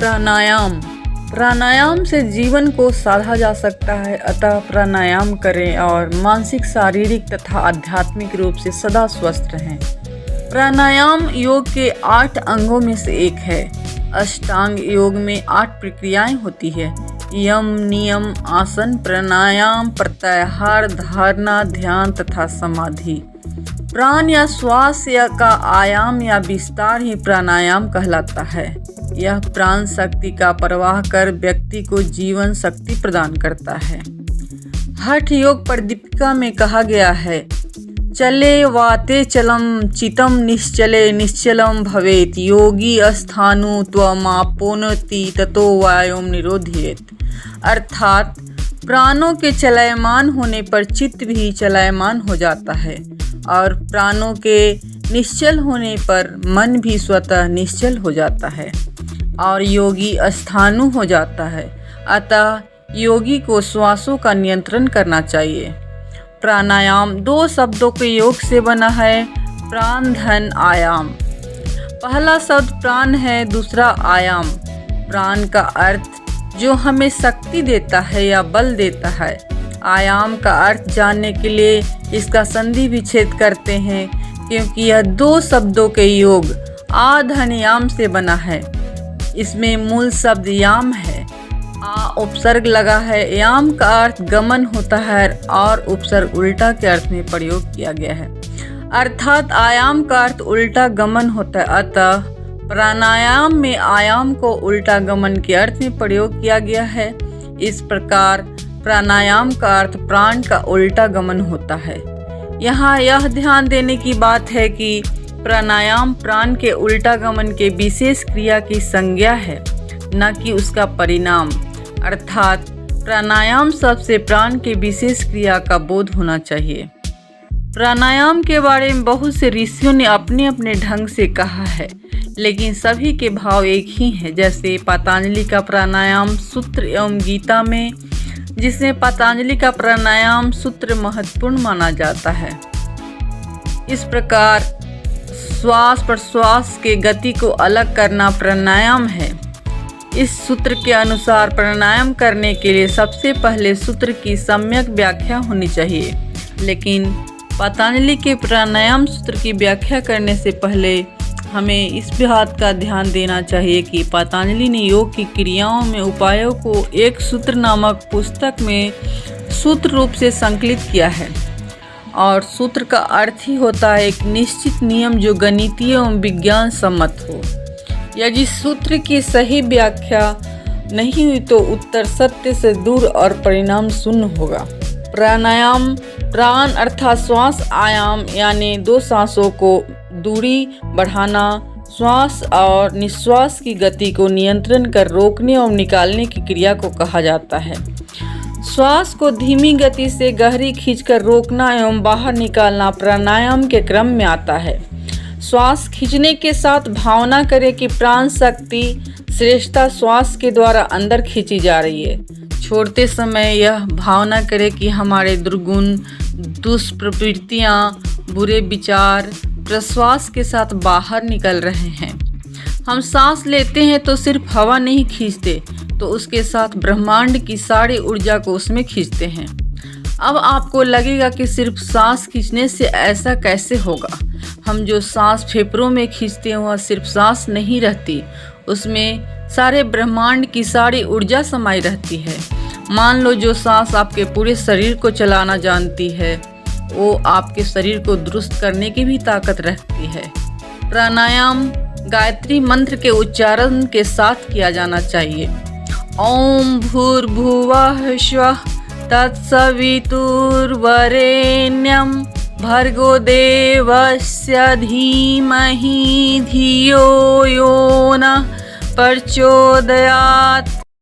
प्राणायाम। प्राणायाम से जीवन को साधा जा सकता है, अतः प्राणायाम करें और मानसिक, शारीरिक तथा आध्यात्मिक रूप से सदा स्वस्थ रहें। प्राणायाम योग के 8 अंगों में से एक है। अष्टांग योग में 8 प्रक्रियाएं होती है: यम, नियम, आसन, प्राणायाम, प्रत्याहार, धारणा, ध्यान तथा समाधि। प्राण या श्वास का आयाम या विस्तार ही प्राणायाम कहलाता है। यह प्राण शक्ति का प्रवाह कर व्यक्ति को जीवन शक्ति प्रदान करता है। हठ योग प्रदीपिका में कहा गया है, चले वाते चलम चितम निश्चले निश्चलम भवेत योगी अस्थानु त्वमापोनति ततो वायुम निरोधयेत। अर्थात प्राणों के चलायमान होने पर चित्त भी चलायमान हो जाता है और प्राणों के निश्चल होने पर मन भी स्वतः निश्चल हो जाता है और योगी अस्थानु हो जाता है। अतः योगी को श्वासों का नियंत्रण करना चाहिए। प्राणायाम 2 शब्दों के योग से बना है, प्राण धन आयाम। पहला शब्द प्राण है, दूसरा आयाम। प्राण का अर्थ जो हमें शक्ति देता है या बल देता है। आयाम का अर्थ जानने के लिए इसका संधि विच्छेद करते हैं, क्योंकि यह 2 शब्दों के योग आ धन याम से बना है। इसमें मूल शब्द याम है, आ उपसर्ग लगा है। याम का अर्थ गमन होता है और उपसर्ग उल्टा के अर्थ में प्रयोग किया गया है, अर्थात आयाम का अर्थ उल्टा गमन होता है। अतः प्राणायाम में आयाम को उल्टा गमन के अर्थ में प्रयोग किया गया है। इस प्रकार प्राणायाम का अर्थ प्राण का उल्टा गमन होता है। यहाँ यह ध्यान देने की बात है कि प्राणायाम प्राण के उल्टा गमन के विशेष क्रिया की संज्ञा है, न कि उसका परिणाम। अर्थात प्राणायाम शब्द से प्राण के विशेष क्रिया का बोध होना चाहिए। प्राणायाम के बारे में बहुत से ऋषियों ने अपने अपने ढंग से कहा है, लेकिन सभी के भाव एक ही हैं। जैसे पतंजलि का प्राणायाम सूत्र एवं गीता में, जिसमें पतंजलि का प्राणायाम सूत्र महत्वपूर्ण माना जाता है। इस प्रकार श्वास प्रश्वास के गति को अलग करना प्राणायाम है। इस सूत्र के अनुसार प्राणायाम करने के लिए सबसे पहले सूत्र की सम्यक व्याख्या होनी चाहिए। लेकिन पतंजलि के प्राणायाम सूत्र की व्याख्या करने से पहले हमें इस बात का ध्यान देना चाहिए कि पतंजलि ने योग की क्रियाओं में उपायों को एक सूत्र नामक पुस्तक में सूत्र रूप से संकलित किया है, और सूत्र का अर्थ ही होता है एक निश्चित नियम जो गणितीय एवं विज्ञान सम्मत हो। यदि सूत्र की सही व्याख्या नहीं हुई तो उत्तर सत्य से दूर और परिणाम शून्य होगा। प्राणायाम प्राण अर्थात श्वास आयाम यानी 2 सांसों को दूरी बढ़ाना, श्वास और निश्वास की गति को नियंत्रण कर रोकने और निकालने की क्रिया को कहा जाता है। श्वास को धीमी गति से गहरी खींचकर रोकना एवं बाहर निकालना प्राणायाम के क्रम में आता है। श्वास खींचने के साथ भावना करें कि प्राण शक्ति श्रेष्ठता श्वास के द्वारा अंदर खींची जा रही है। छोड़ते समय यह भावना करें कि हमारे दुर्गुण, दुष्प्रवृत्तियाँ, बुरे विचार प्रश्वास के साथ बाहर निकल रहे हैं। हम सांस लेते हैं तो सिर्फ हवा नहीं खींचते, तो उसके साथ ब्रह्मांड की सारी ऊर्जा को उसमें खींचते हैं। अब आपको लगेगा कि सिर्फ सांस खींचने से ऐसा कैसे होगा। हम जो सांस फेफड़ों में खींचते हैं वह सिर्फ सांस नहीं रहती, उसमें सारे ब्रह्मांड की सारी ऊर्जा समाई रहती है। मान लो जो सांस आपके पूरे शरीर को चलाना जानती है, वो आपके शरीर को दुरुस्त करने की भी ताकत रखती है। प्राणायाम गायत्री मंत्र के उच्चारण के साथ किया जाना चाहिए। ओम भूर्भुवः स्वः तत्सवितुर्वरेण्यं भर्गो देवस्य धीमहि धियो यो नः प्रचोदयात्।